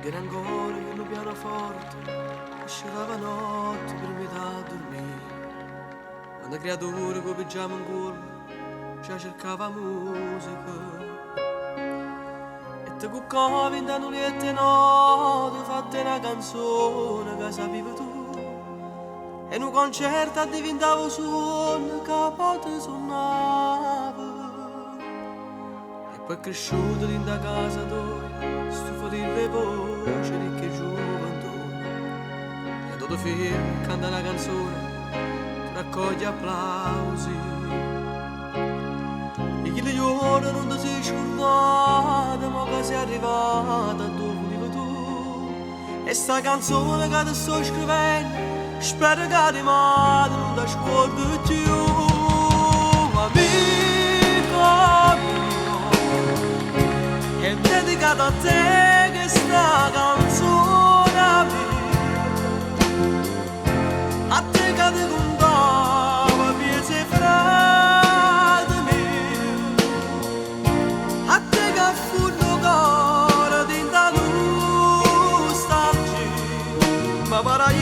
Viene ancora che il pianoforte uscitava notte per me da dormire. Quando creatura che pigiamo in cuore già cercava musica. E te cuccavi in tanulette note fatte una canzone che sapevi tu. E in un concerto diventava un suono che poi suonava. E poi è cresciuto dentro casa tua, stufo di le voci di che gioventù. E tutto film canta una canzone, raccoglie applausi. E chi le giorni non ti sei scordata, ma che sei arrivata dove vivi tu. E sta canzone che ti sto scrivendo, spero che di mare non ti scordi più. Amico mio, è dedicata a te che sta canzone mia. A te che ti contava piezze frate mie. A te che fu il cuore dentro nostalgia. Ma para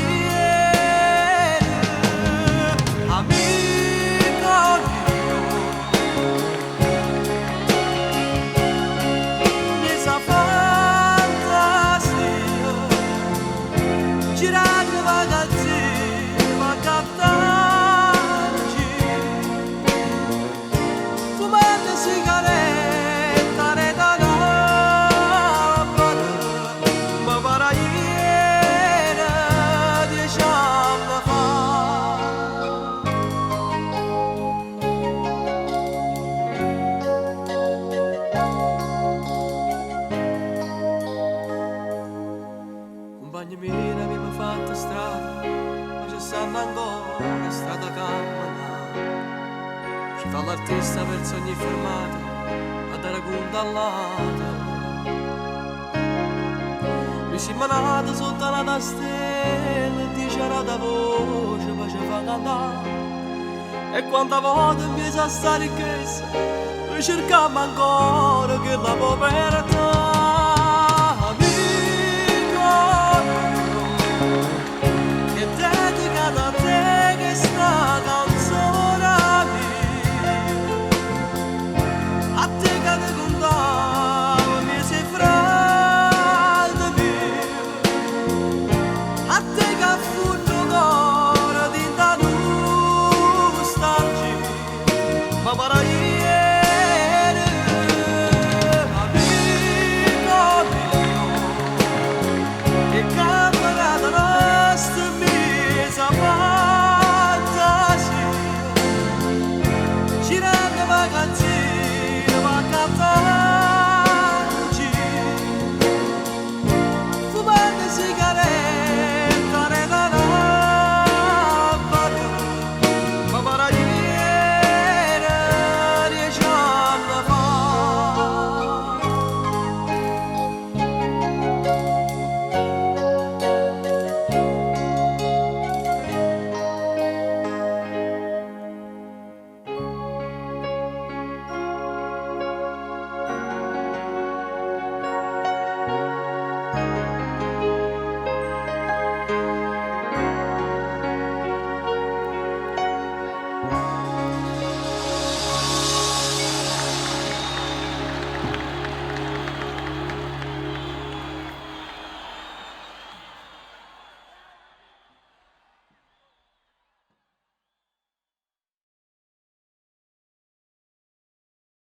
compagni miei aveva fatto strada, ma ci stanno ancora strada camminata. Ci fa l'artista verso ogni fermata, a dare conto all'altra. Mi si manata sotto la tastella e dice la voce ma ci fa cantare. E quanta volta mi sa sta ricchezza, noi cerchiamo ancora che la povertà.